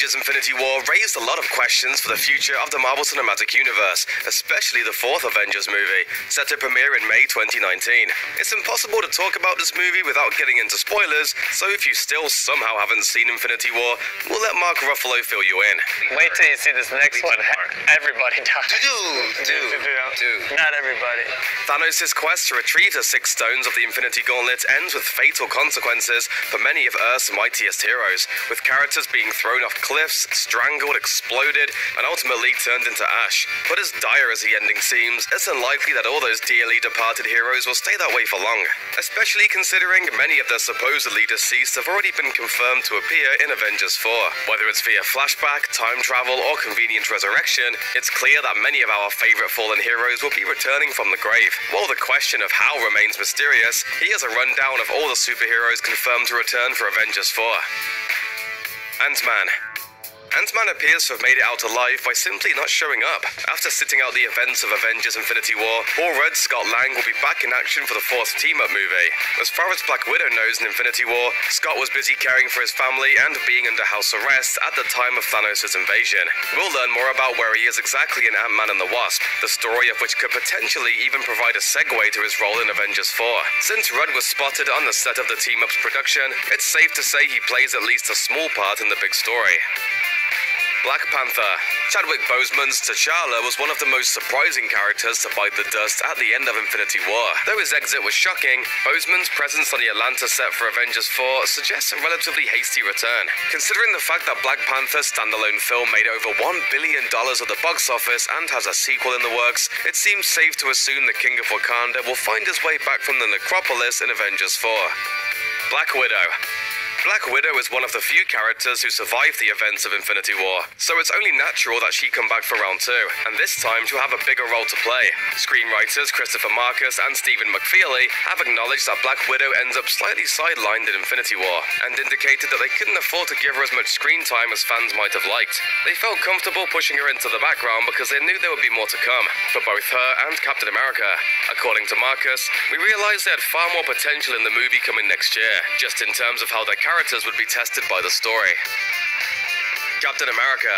Avengers Infinity War raised a lot of questions for the future of the Marvel Cinematic Universe, especially the fourth Avengers movie, set to premiere in May 2019. It's impossible to talk about this movie without getting into spoilers, so if you still somehow haven't seen Infinity War, we'll let Mark Ruffalo fill you in. Wait till you see this next one. Everybody dies. Not everybody. Thanos' quest to retrieve the 6 stones of the Infinity Gauntlet ends with fatal consequences for many of Earth's mightiest heroes, with characters being thrown off cliffs, strangled, exploded, and ultimately turned into ash. But as dire as the ending seems, it's unlikely that all those dearly departed heroes will stay that way for long, especially considering many of the supposedly deceased have already been confirmed to appear in Avengers 4. Whether it's via flashback, time travel, or convenient resurrection, it's clear that many of our favorite fallen heroes will be returning from the grave. While the question of how remains mysterious, here's a rundown of all the superheroes confirmed to return for Avengers 4. Ant-Man. Ant-Man appears to have made it out alive by simply not showing up. After sitting out the events of Avengers Infinity War, Paul Rudd's Scott Lang will be back in action for the 4th team-up movie. As far as Black Widow knows in Infinity War, Scott was busy caring for his family and being under house arrest at the time of Thanos' invasion. We'll learn more about where he is exactly in Ant-Man and the Wasp, the story of which could potentially even provide a segue to his role in Avengers 4. Since Rudd was spotted on the set of the team-up's production, it's safe to say he plays at least a small part in the big story. Black Panther. Chadwick Boseman's T'Challa was one of the most surprising characters to bite the dust at the end of Infinity War. Though his exit was shocking, Boseman's presence on the Atlanta set for Avengers 4 suggests a relatively hasty return. Considering the fact that Black Panther's standalone film made over $1 billion at the box office and has a sequel in the works, it seems safe to assume the King of Wakanda will find his way back from the necropolis in Avengers 4. Black Widow. Black Widow is one of the few characters who survived the events of Infinity War, so it's only natural that she come back for round 2, and this time she'll have a bigger role to play. Screenwriters Christopher Marcus and Stephen McFeely have acknowledged that Black Widow ends up slightly sidelined in Infinity War, and indicated that they couldn't afford to give her as much screen time as fans might have liked. They felt comfortable pushing her into the background because they knew there would be more to come, for both her and Captain America. According to Marcus, we realized they had far more potential in the movie coming next year, just in terms of how their characters would be tested by the story. Captain America.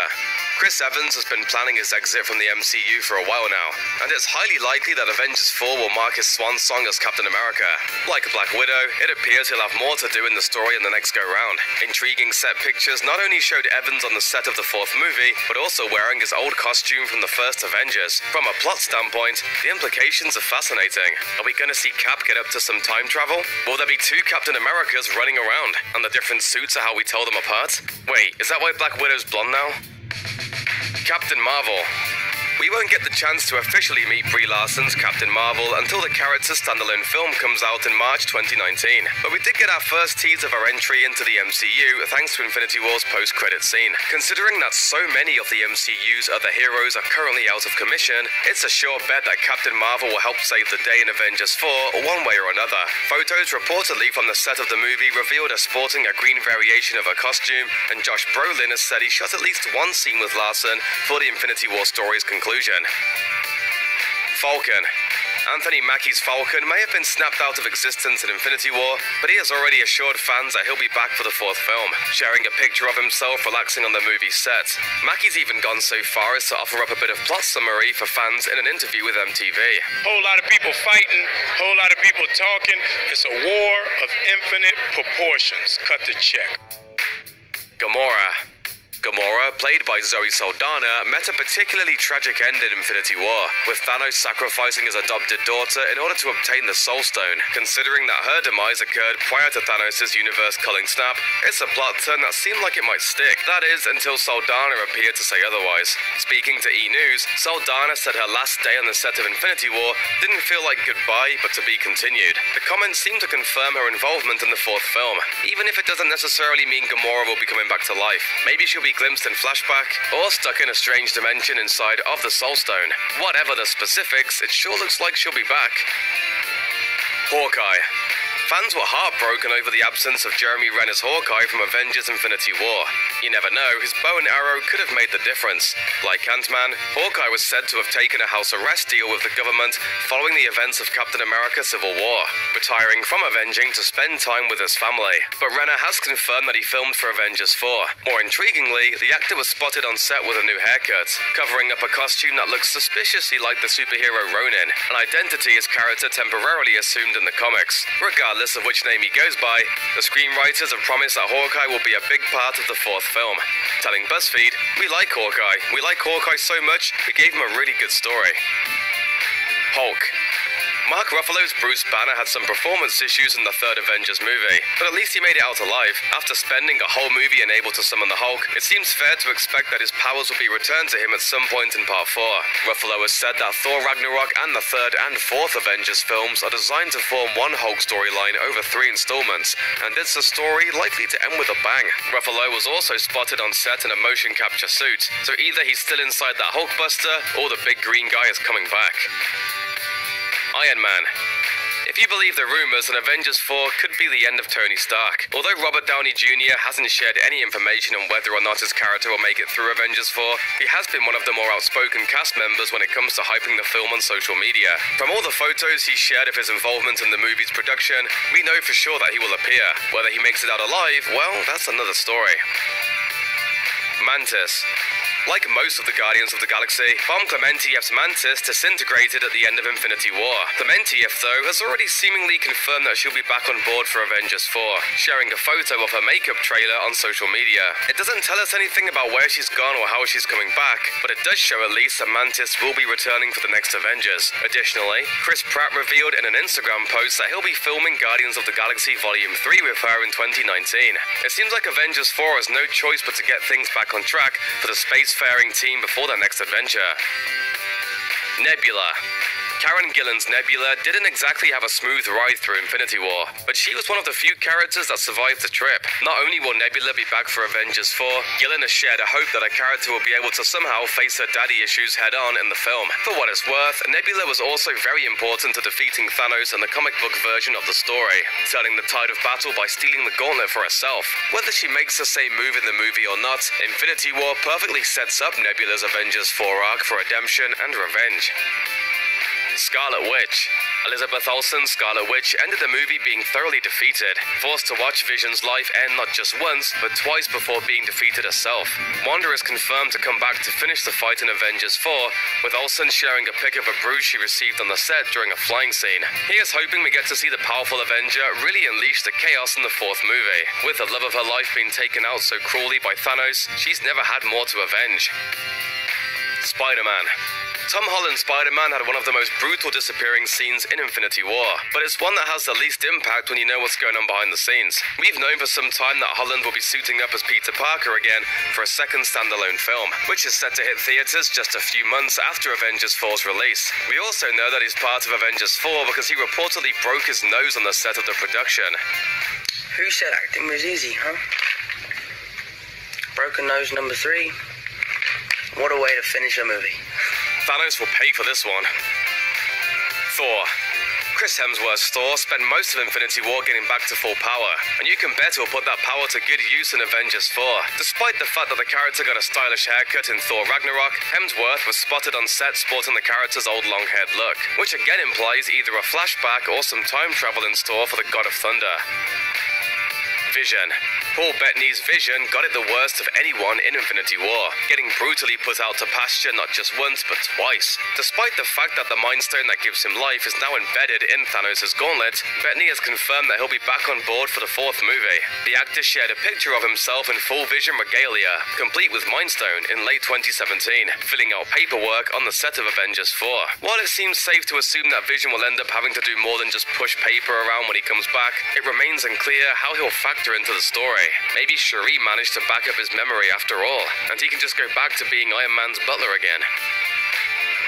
Chris Evans has been planning his exit from the MCU for a while now, and it's highly likely that Avengers 4 will mark his swan song as Captain America. Like Black Widow, it appears he'll have more to do in the story in the next go-round. Intriguing set pictures not only showed Evans on the set of the 4th movie, but also wearing his old costume from the first Avengers. From a plot standpoint, the implications are fascinating. Are we going to see Cap get up to some time travel? Will there be 2 Captain Americas running around, and the different suits are how we tell them apart? Wait, is that why Black Widow's blonde now? Captain Marvel. We won't get the chance to officially meet Brie Larson's Captain Marvel until the character's standalone film comes out in March 2019. But we did get our first tease of her entry into the MCU thanks to Infinity War's post-credit scene. Considering that so many of the MCU's other heroes are currently out of commission, it's a sure bet that Captain Marvel will help save the day in Avengers 4 one way or another. Photos reportedly from the set of the movie revealed her sporting a green variation of her costume, and Josh Brolin has said he shot at least one scene with Larson for the Infinity War story's conclusion. Falcon. Anthony Mackie's Falcon may have been snapped out of existence in Infinity War, but he has already assured fans that he'll be back for the 4th film, sharing a picture of himself relaxing on the movie's set. Mackie's even gone so far as to offer up a bit of plot summary for fans in an interview with MTV. Whole lot of people fighting, whole lot of people talking. It's a war of infinite proportions. Cut the check. Gamora. Gamora, played by Zoe Saldana, met a particularly tragic end in Infinity War, with Thanos sacrificing his adopted daughter in order to obtain the Soul Stone. Considering that her demise occurred prior to Thanos' universe-culling snap, it's a plot turn that seemed like it might stick. That is, until Saldana appeared to say otherwise. Speaking to E! News, Saldana said her last day on the set of Infinity War didn't feel like goodbye, but to be continued. The comments seem to confirm her involvement in the 4th film, even if it doesn't necessarily mean Gamora will be coming back to life. Maybe she'll be glimpsed in flashback, or stuck in a strange dimension inside of the Soul Stone. Whatever the specifics, it sure looks like she'll be back. Hawkeye. Fans were heartbroken over the absence of Jeremy Renner's Hawkeye from Avengers Infinity War. You never know, his bow and arrow could have made the difference. Like Ant-Man, Hawkeye was said to have taken a house arrest deal with the government following the events of Captain America Civil War, retiring from avenging to spend time with his family. But Renner has confirmed that he filmed for Avengers 4. More intriguingly, the actor was spotted on set with a new haircut, covering up a costume that looks suspiciously like the superhero Ronin, an identity his character temporarily assumed in the comics. Regardless of which name he goes by, the screenwriters have promised that Hawkeye will be a big part of the fourth film. Telling BuzzFeed, "We like Hawkeye. We like Hawkeye so much, we gave him a really good story." Hulk. Mark Ruffalo's Bruce Banner had some performance issues in the third Avengers movie, but at least he made it out alive. After spending a whole movie unable to summon the Hulk, it seems fair to expect that his powers will be returned to him at some point in Part 4. Ruffalo has said that Thor Ragnarok and the third and fourth Avengers films are designed to form one Hulk storyline over 3 installments, and it's a story likely to end with a bang. Ruffalo was also spotted on set in a motion capture suit, so either he's still inside that Hulkbuster, or the big green guy is coming back. Iron Man. If you believe the rumors, then Avengers 4 could be the end of Tony Stark. Although Robert Downey Jr. hasn't shared any information on whether or not his character will make it through Avengers 4, he has been one of the more outspoken cast members when it comes to hyping the film on social media. From all the photos he shared of his involvement in the movie's production, we know for sure that he will appear. Whether he makes it out alive, well, that's another story. Mantis. Like most of the Guardians of the Galaxy, Bomb Clementieff's Mantis disintegrated at the end of Infinity War. Clementieff, though, has already seemingly confirmed that she'll be back on board for Avengers 4, sharing a photo of her makeup trailer on social media. It doesn't tell us anything about where she's gone or how she's coming back, but it does show at least that Mantis will be returning for the next Avengers. Additionally, Chris Pratt revealed in an Instagram post that he'll be filming Guardians of the Galaxy Volume 3 with her in 2019. It seems like Avengers 4 has no choice but to get things back on track for the space-faring team before their next adventure. Nebula. Karen Gillan's Nebula didn't exactly have a smooth ride through Infinity War, but she was one of the few characters that survived the trip. Not only will Nebula be back for Avengers 4, Gillan has shared a hope that her character will be able to somehow face her daddy issues head-on in the film. For what it's worth, Nebula was also very important to defeating Thanos in the comic book version of the story, turning the tide of battle by stealing the gauntlet for herself. Whether she makes the same move in the movie or not, Infinity War perfectly sets up Nebula's Avengers 4 arc for redemption and revenge. Scarlet Witch. Elizabeth Olsen's Scarlet Witch ended the movie being thoroughly defeated, forced to watch Vision's life end not just once, but twice before being defeated herself. Wanda is confirmed to come back to finish the fight in Avengers 4, with Olsen sharing a pic of a bruise she received on the set during a flying scene. He is hoping we get to see the powerful Avenger really unleash the chaos in the fourth movie. With the love of her life being taken out so cruelly by Thanos, she's never had more to avenge. Spider-Man. Tom Holland's Spider-Man had one of the most brutal disappearing scenes in Infinity War, but it's one that has the least impact when you know what's going on behind the scenes. We've known for some time that Holland will be suiting up as Peter Parker again for a second standalone film, which is set to hit theaters just a few months after Avengers 4's release. We also know that he's part of Avengers 4 because he reportedly broke his nose on the set of the production. Who said acting was easy, huh? Broken nose number 3. What a way to finish a movie. Thanos will pay for this one. Thor. Chris Hemsworth's Thor spent most of Infinity War getting back to full power, and you can bet he'll put that power to good use in Avengers 4. Despite the fact that the character got a stylish haircut in Thor Ragnarok, Hemsworth was spotted on set sporting the character's old long-haired look, which again implies either a flashback or some time travel in store for the God of Thunder. Vision. Paul Bettany's Vision got it the worst of anyone in Infinity War, getting brutally put out to pasture not just once but twice. Despite the fact that the Mind Stone that gives him life is now embedded in Thanos' gauntlet, Bettany has confirmed that he'll be back on board for the fourth movie. The actor shared a picture of himself in full Vision regalia, complete with Mind Stone, in late 2017, filling out paperwork on the set of Avengers 4. While it seems safe to assume that Vision will end up having to do more than just push paper around when he comes back, it remains unclear how he'll factor into the story. Maybe Shuri managed to back up his memory after all, and he can just go back to being Iron Man's butler again.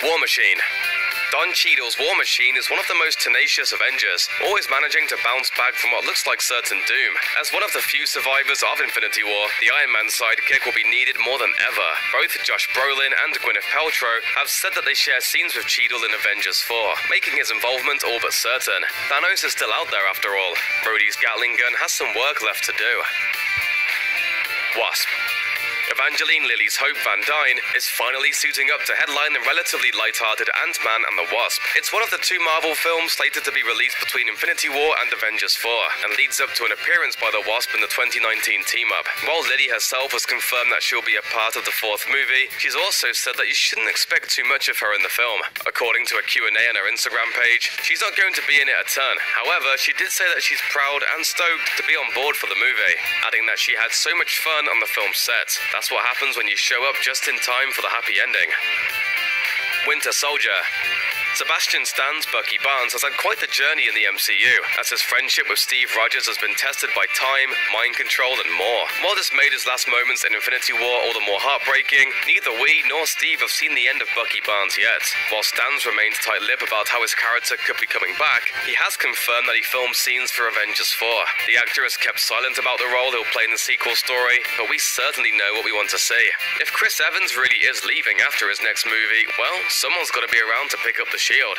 War Machine. Don Cheadle's War Machine is one of the most tenacious Avengers, always managing to bounce back from what looks like certain doom. As one of the few survivors of Infinity War, the Iron Man sidekick will be needed more than ever. Both Josh Brolin and Gwyneth Paltrow have said that they share scenes with Cheadle in Avengers 4, making his involvement all but certain. Thanos is still out there after all. Rhodey's Gatling gun has some work left to do. Wasp. Evangeline Lilly's Hope Van Dyne is finally suiting up to headline the relatively light-hearted Ant-Man and the Wasp. It's one of the two Marvel films slated to be released between Infinity War and Avengers 4, and leads up to an appearance by the Wasp in the 2019 team-up. While Lilly herself has confirmed that she'll be a part of the fourth movie, she's also said that you shouldn't expect too much of her in the film. According to a Q&A on her Instagram page, she's not going to be in it a ton. However, she did say that she's proud and stoked to be on board for the movie, adding that she had so much fun on the film set. That's what happens when you show up just in time for the happy ending. Winter Soldier. Sebastian Stan's Bucky Barnes has had quite the journey in the MCU, as his friendship with Steve Rogers has been tested by time, mind control, and more. While this made his last moments in Infinity War all the more heartbreaking, neither we nor Steve have seen the end of Bucky Barnes yet. While Stan's remained tight-lipped about how his character could be coming back, he has confirmed that he filmed scenes for Avengers 4. The actor has kept silent about the role he'll play in the sequel story, but we certainly know what we want to see. If Chris Evans really is leaving after his next movie, well, someone's got to be around to pick up the shield.